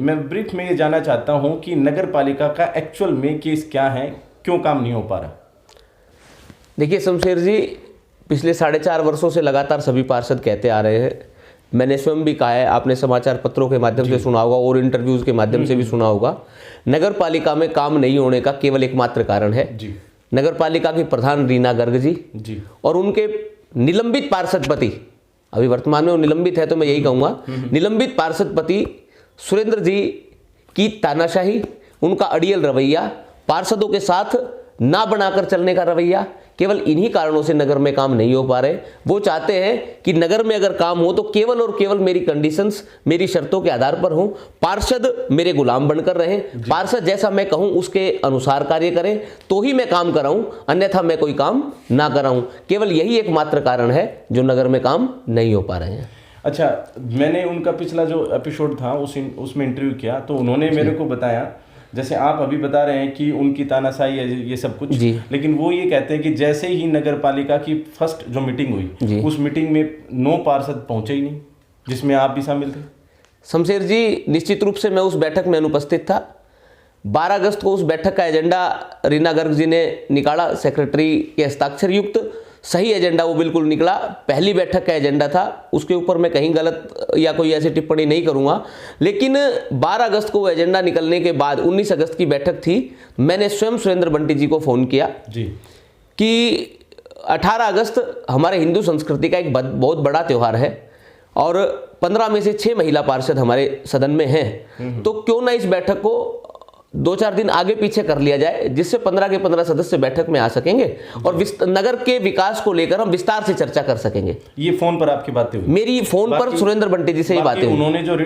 मैं ब्रीफ में ये जानना चाहता हूँ कि नगर पालिका का एक्चुअल में केस क्या है, क्यों काम नहीं हो पा रहा? देखिए शमशेर जी, पिछले 4.5 वर्षों से लगातार सभी पार्षद कहते आ रहे हैं, मैंने स्वयं भी कहा है, आपने समाचार पत्रों के माध्यम से सुना होगा और इंटरव्यूज के माध्यम से भी सुना होगा, नगर पालिका में काम नहीं होने का केवल एकमात्र कारण है जी। नगर पालिका की प्रधान रीना गर्ग जी और उनके निलंबित पार्षद पति, अभी वर्तमान में वो निलंबित है तो मैं यही कहूँगा, निलंबित पार्षद पति सुरेंद्र जी की तानाशाही, उनका अड़ियल रवैया, पार्षदों के साथ ना बनाकर चलने का रवैया, केवल इन्हीं कारणों से नगर में काम नहीं हो पा रहे। वो चाहते हैं कि नगर में अगर काम हो तो केवल और केवल मेरी कंडीशंस, मेरी शर्तों के आधार पर हो, पार्षद मेरे गुलाम बनकर रहें, पार्षद जैसा मैं कहूं उसके अनुसार कार्य करें तो ही मैं काम कराऊं, अन्यथा मैं कोई काम ना कराऊं। केवल यही एकमात्र कारण है जो नगर में काम नहीं हो पा रहे हैं। अच्छा, मैंने उनका पिछला जो एपिसोड था उसमें इंटरव्यू किया तो उन्होंने मेरे को बताया, जैसे आप अभी बता रहे हैं कि उनकी तानाशाही ये सब कुछ, लेकिन वो ये कहते हैं कि जैसे ही नगर पालिका की फर्स्ट जो मीटिंग हुई उस मीटिंग में 9 पार्षद पहुंचे ही नहीं, जिसमें आप भी शामिल थे। शमशेर जी, निश्चित रूप से मैं उस बैठक में अनुपस्थित था। 12 अगस्त को उस बैठक का एजेंडा रीना गर्ग जी ने निकाला, सेक्रेटरी के हस्ताक्षर युक्त सही एजेंडा वो बिल्कुल निकला। पहली बैठक का एजेंडा था, उसके ऊपर मैं कहीं गलत या कोई ऐसी टिप्पणी नहीं करूंगा, लेकिन 12 अगस्त को वो एजेंडा निकलने के बाद 19 अगस्त की बैठक थी। मैंने स्वयं सुरेंद्र बंटी जी को फ़ोन किया जी कि 18 अगस्त हमारे हिंदू संस्कृति का एक बहुत बड़ा त्यौहार है और 15 में से 6 महिला पार्षद हमारे सदन में हैं, तो क्यों ना इस बैठक को 2-4 दिन आगे पीछे कर लिया जाए, जिससे 15 के 15 सदस्य बैठक में आ सकेंगे और नगर के विकास को लेकर हम विस्तार से चर्चा कर सकेंगे। ये फोन पर आपकी बातें हुई? मेरी फोन पर सुरेंद्र बंटी जी से ही बातें हुई। उन्होंने जो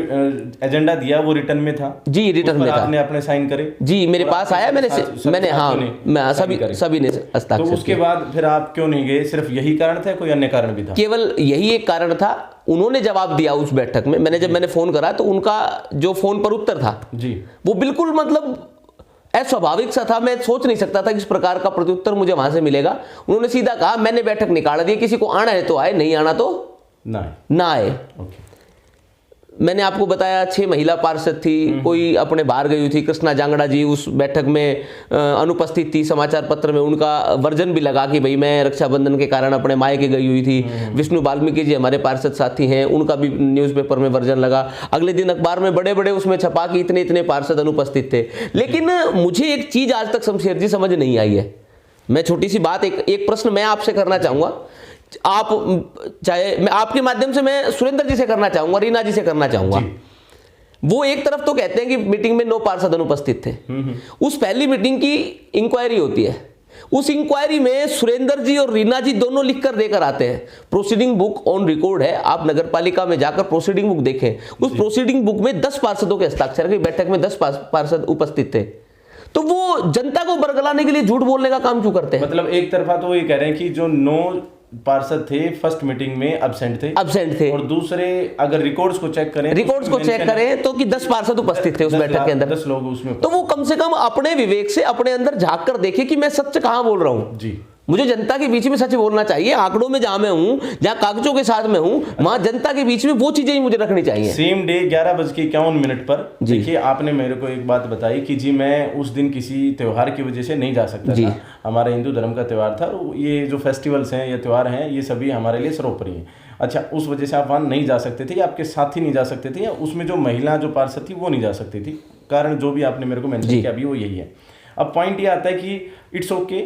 एजेंडा दिया वो रिटर्न में था? जी, रिटर्न में था। आपने अपने साइन करे? जी, मेरे पास आया, मैंने हाँ, मैं सभी ने हस्ताक्षर। तो उसके बाद फिर आप क्यों नहीं गए? सिर्फ यही कारण था, कोई अन्य कारण भी था? केवल यही एक कारण था। उन्होंने जवाब दिया उस बैठक में, मैंने फोन करा तो उनका जो फोन पर उत्तर था जी, वो बिल्कुल मतलब अस्वाभाविक सा था। मैं सोच नहीं सकता था कि इस प्रकार का प्रत्युत्तर मुझे वहां से मिलेगा। उन्होंने सीधा कहा, मैंने बैठक निकाल दी, किसी को आना है तो आए, नहीं आना तो ना आए। मैंने आपको बताया 6 महिला पार्षद थी, कोई अपने बाहर गई हुई थी। कृष्णा जांगड़ा जी उस बैठक में अनुपस्थित थी। समाचार पत्र में उनका वर्जन भी लगा कि भाई मैं रक्षाबंधन के कारण अपने मायके गई हुई थी। विष्णु वाल्मीकि जी हमारे पार्षद साथी हैं, उनका भी न्यूज़पेपर में वर्जन लगा। अगले दिन अखबार में बड़े बड़े उसमें छपा कि इतने इतने पार्षद अनुपस्थित थे। लेकिन मुझे एक चीज़ आज तक शमशेर जी समझ नहीं आई है। मैं छोटी सी बात, एक प्रश्न मैं आपसे करना चाहूँगा, आप चाहे मैं आपके माध्यम से मैं सुरेंद्र जी से करना चाहूंगा, रीना जी से करना चाहूंगा। वो एक तरफ तो कहते हैं कि मीटिंग में 9 पार्षद अनुपस्थित थे। उस पहली मीटिंग की इंक्वायरी होती है, उस इंक्वायरी में सुरेंद्र जी और रीना जी दोनों लिख कर देकर आते हैं। प्रोसीडिंग बुक ऑन रिकॉर्ड है, आप नगर पालिका में जाकर प्रोसीडिंग बुक देखें। उस प्रोसीडिंग बुक में 10 पार्षदों के हस्ताक्षर की बैठक में 10 पार्षद उपस्थित थे। तो वो जनता को बरगलाने के लिए झूठ बोलने का काम क्यों करते हैं? मतलब एक तरफा तो ये कह रहे हैं कि जो 9 पार्षद थे फर्स्ट मीटिंग में एब्सेंट थे, और दूसरे अगर रिकॉर्ड्स को चेक करें तो कि 10 पार्षद उपस्थित थे उस बैठक के अंदर, 10 लोग उसमें। तो वो कम से कम अपने विवेक से अपने अंदर झांक कर देखे कि मैं सच कहां बोल रहा हूं जी। मुझे जनता के बीच में सच बोलना चाहिए। आंकड़ों में जहां मैं हूं, जहां कागजों के साथ में हूं, वहां जनता के बीच में वो चीजें ही मुझे रखनी चाहिए। सेम डे 11:51 पर देखिए, आपने मेरे को एक बात बताई कि जी मैं उस दिन किसी त्योहार की वजह से नहीं जा सकता था। हमारा हिंदू धर्म का त्यौहार था, ये जो फेस्टिवल्स हैं या त्यौहार हैं ये सभी हमारे लिए सर्वोपरि हैं। अच्छा, उस वजह से आप वहाँ नहीं जा सकते थे, आपके साथी नहीं जा सकते थे, या उसमें जो महिला जो पार्षद थी वो नहीं जा सकती थी। कारण जो भी आपने मेरे को मेंशन किया अभी वो यही है। अब पॉइंट ये आता है कि इट्स ओके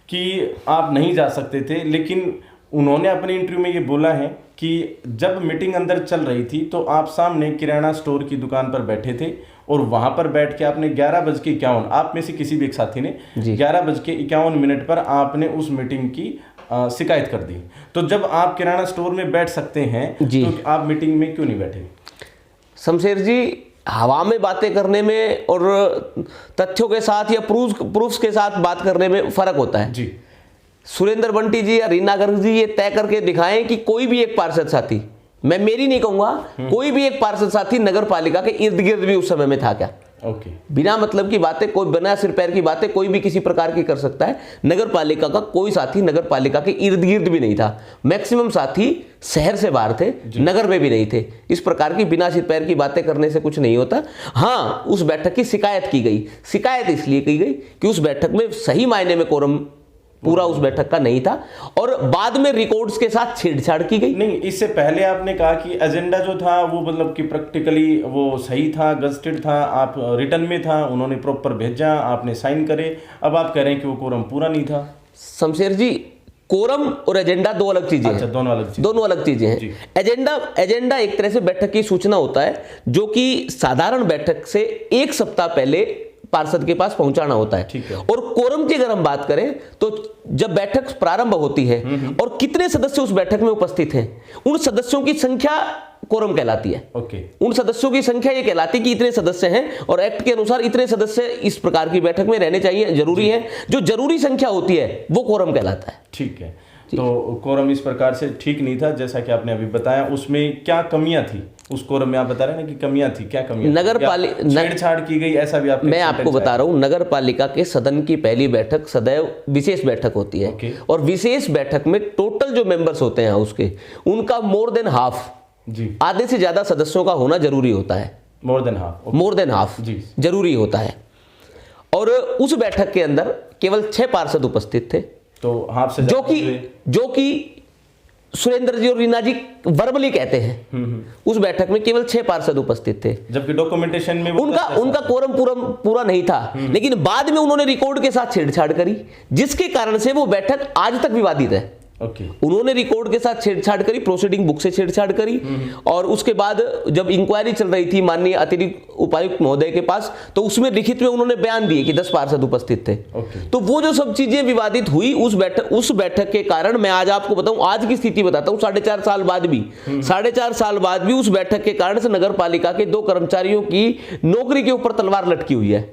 कि आप नहीं जा सकते थे, लेकिन उन्होंने अपने इंटरव्यू में ये बोला है कि जब मीटिंग अंदर चल रही थी तो आप सामने किराना स्टोर की दुकान पर बैठे थे और वहां पर बैठ के आपने 11:51, आप में से किसी भी एक साथी ने 11:51 पर आपने उस मीटिंग की शिकायत कर दी। तो जब आप किराना स्टोर में बैठ सकते हैं तो आप मीटिंग में क्यों नहीं बैठे? शमशेर जी, हवा में बातें करने में और तथ्यों के साथ या प्रूफ्स के साथ बात करने में फर्क होता है जी। सुरेंद्र बंटी जी या रीना गर्ग जी ये तय करके दिखाएं कि कोई भी एक पार्षद साथी, मैं मेरी नहीं कहूंगा, कोई भी एक पार्षद साथी नगर पालिका के इर्द गिर्द भी उस समय में था क्या? ओके। बिना मतलब की बातें, कोई बिना सिर पैर की बातें कोई भी किसी प्रकार की कर सकता है। नगर पालिका का कोई साथी नगर पालिका के इर्द गिर्द भी नहीं था। मैक्सिमम साथी शहर से बाहर थे, नगर में भी नहीं थे। इस प्रकार की बिना सिर पैर की बातें करने से कुछ नहीं होता। हाँ, उस बैठक की शिकायत की गई। शिकायत इसलिए की गई कि उस बैठक में सही मायने में कोरम पूरा उस बैठक का नहीं था और बाद में रिकॉर्ड्स के साथ छेड़छाड़ की गई। नहीं, इससे पहले आपने कहा कि एजेंडा जो था वो मतलब कि प्रैक्टिकली वो सही था, गजटेड था, आप रिटर्न में था, उन्होंने प्रॉपर भेजा, आपने साइन करे। अब आप कह रहे हैं कि वो कोरम पूरा नहीं था। शमशेर जी, कोरम और एजेंडा दो अलग चीजें हैं। दोनों अलग चीजें हैं। एजेंडा एक तरह से बैठक की सूचना होता है जो कि साधारण बैठक से एक सप्ताह पहले पार्षद के पास पहुंचाना होता है। और कोरम की अगर हम बात करें तो जब बैठक प्रारंभ होती है और कितने सदस्य उस बैठक में उपस्थित हैं, उन सदस्यों की संख्या कोरम कहलाती है। उन सदस्यों की संख्या ये कहलाती है कि इतने सदस्य हैं और एक्ट के अनुसार इतने सदस्य इस प्रकार की बैठक में रहने चाहिए, जरूरी है। जो जरूरी संख्या होती है वो कोरम कहलाता है। ठीक है, तो कोरम इस प्रकार से ठीक नहीं था जैसा कि आपने अभी बताया। उसमें क्या कमियां थी उस कोरम में? आप बता रहे हैं ना कि कमियां थी, क्या कमियां? नगर पालिका छेड़छाड़ की गई, ऐसा भी आप? मैं आपको बता रहा हूं, नगर पालिका के सदन की पहली बैठक सदैव विशेष बैठक होती है। और विशेष बैठक में टोटल जो मेंबर्स होते हैं उसके, उनका मोर देन हाफ, आधे से ज्यादा सदस्यों का होना जरूरी होता है। मोर देन हाफ जरूरी होता है। और उस बैठक के अंदर केवल 6 पार्षद उपस्थित थे, तो हाफ से जो कि सुरेंद्र जी और रीना जी वर्बली कहते हैं। उस बैठक में केवल 6 पार्षद उपस्थित थे, जबकि डॉक्यूमेंटेशन में उनका कोरम पूरा नहीं था। लेकिन बाद में उन्होंने रिकॉर्ड के साथ छेड़छाड़ करी, जिसके कारण से वो बैठक आज तक विवादित है। उन्होंने रिकॉर्ड के साथ छेड़छाड़ करी, प्रोसीडिंग बुक से छेड़छाड़ करी। और उसके बाद जब इंक्वायरी चल रही थी माननीय अतिरिक्त उपायुक्त महोदय के पास, तो उसमें लिखित में उन्होंने बयान दिए कि 10 पार्षद उपस्थित थे। तो वो जो सब चीजें विवादित हुई उस बैठक के कारण, मैं आज आपको बताऊं, आज की स्थिति बताता हूं, 4.5 साल बाद भी उस बैठक के कारण से नगर पालिका के 2 कर्मचारियों की नौकरी के ऊपर तलवार लटकी हुई है,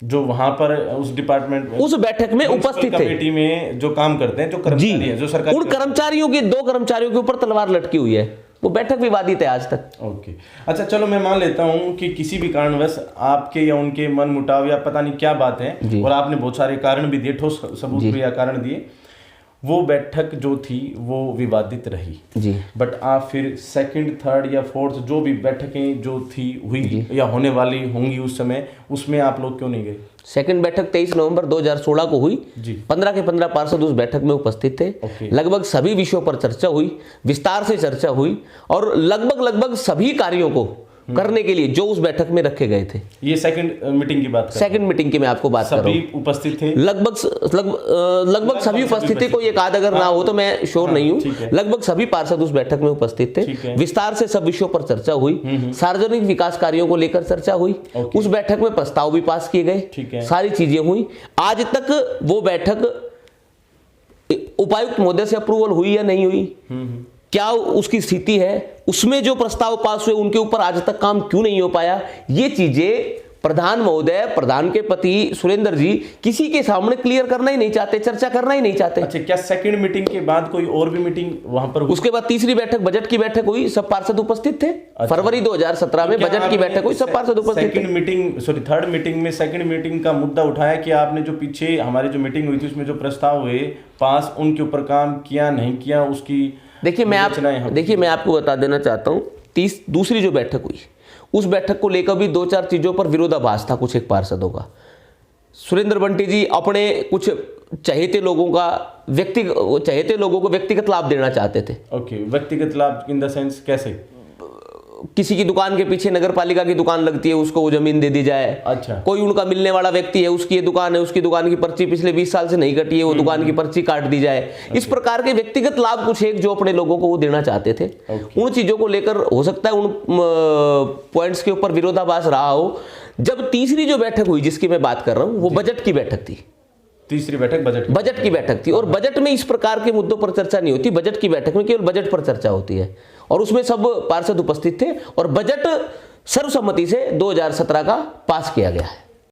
जो वहां पर उस डिपार्टमेंट में, उस बैठक में उपस्थित थे, कमेटी में जो काम करते हैं, जो कर्मचारी हैं, जो सरकार, उन कर्मचारियों के 2 कर्मचारियों के ऊपर तलवार लटकी हुई है। वो बैठक विवादित है आज तक। ओके, अच्छा, चलो मैं मान लेता हूं कि किसी भी कारणवश आपके या उनके मन मुटाव या पता नहीं क्या बात है, और आपने बहुत सारे कारण भी दिए, ठोस सबूत भी या कारण दिए, वो बैठक जो थी वो विवादित रही जी। बट आप फिर सेकंड, थर्ड या फोर्थ जो भी बैठकें जो थी हुई या होने वाली होंगी उस समय, उसमें आप लोग क्यों नहीं गए? सेकंड बैठक 23 नवंबर 2016 को हुई जी। 15 के 15 पार्षद उस बैठक में उपस्थित थे। लगभग सभी विषयों पर चर्चा हुई, विस्तार से चर्चा हुई, और लगभग सभी कार्यों को करने के लिए जो उस बैठक में रखे गए थे। ये सेकंड मीटिंग की बात, सेकंड मीटिंग की मैं आपको बात कर रहा हूं। सभी उपस्थित थे, लगभग सभी उपस्थित थे, कोई एक आध अगर ना हो तो मैं श्योर नहीं हूं। लगभग सभी पार्षद उस बैठक में उपस्थित थे। विस्तार से सब विषयों पर चर्चा हुई, सार्वजनिक विकास कार्यों को लेकर चर्चा हुई। उस बैठक में प्रस्ताव भी पास किए गए, सारी चीजें हुई। आज तक वो बैठक उपायुक्त महोदय से अप्रूवल हुई या नहीं हुई, क्या उसकी स्थिति है, उसमें जो प्रस्ताव पास हुए उनके ऊपर आज तक काम क्यों नहीं हो पाया, ये चीजें प्रधान महोदय, प्रधान के पति सुरेंद्र जी किसी के सामने क्लियर करना ही नहीं चाहते, चर्चा करना ही नहीं चाहते। अच्छा, क्या सेकंड मीटिंग के बाद कोई और भी मीटिंग वहां पर हुई? उसके बाद तीसरी बैठक, बजट की बैठक हुई, सब पार्षद उपस्थित थे। फरवरी 2017 में बजट की बैठक हुई, सब पार्षद उपस्थित थे। थर्ड मीटिंग में सेकंड मीटिंग का मुद्दा उठाया कि आपने जो पीछे हमारी जो मीटिंग हुई थी उसमें जो प्रस्ताव हुए पास, उनके ऊपर काम किया नहीं किया, उसकी देखिए मैं आपको बता देना चाहता हूँ। दूसरी जो बैठक हुई उस बैठक को लेकर भी 2-4 चीजों पर विरोधाभास था कुछ एक पार्षदों का। सुरेंद्र बंटी जी अपने कुछ चहेते लोगों को व्यक्तिगत लाभ देना चाहते थे। ओके, व्यक्तिगत लाभ इन द सेंस कैसे? किसी की दुकान के पीछे नगर पालिका की दुकान लगती है, उसको वो जमीन दे दी जाए। अच्छा, कोई उनका मिलने वाला व्यक्ति है, उसकी ये दुकान है, उसकी दुकान की पर्ची पिछले 20 साल से नहीं कटी है, वो दुकान की पर्ची काट दी जाए। इस प्रकार के व्यक्तिगत लाभ कुछ एक जो अपने लोगों को वो देना चाहते थे। उन चीजों को लेकर हो सकता है उन पॉइंट्स के ऊपर विरोधाभास रहा हो। जब तीसरी जो बैठक हुई जिसकी मैं बात कर रहा हूं वो बजट की बैठक थी। तीसरी बैठक बजट की बैठक थी, और बजट में इस प्रकार के मुद्दों पर चर्चा नहीं होती। बजट की बैठक में केवल बजट पर चर्चा होती है, और उसमें सब पार्षद उपस्थित थे, और बजट सर्वसम्मति से 2017 का पास किया गया है।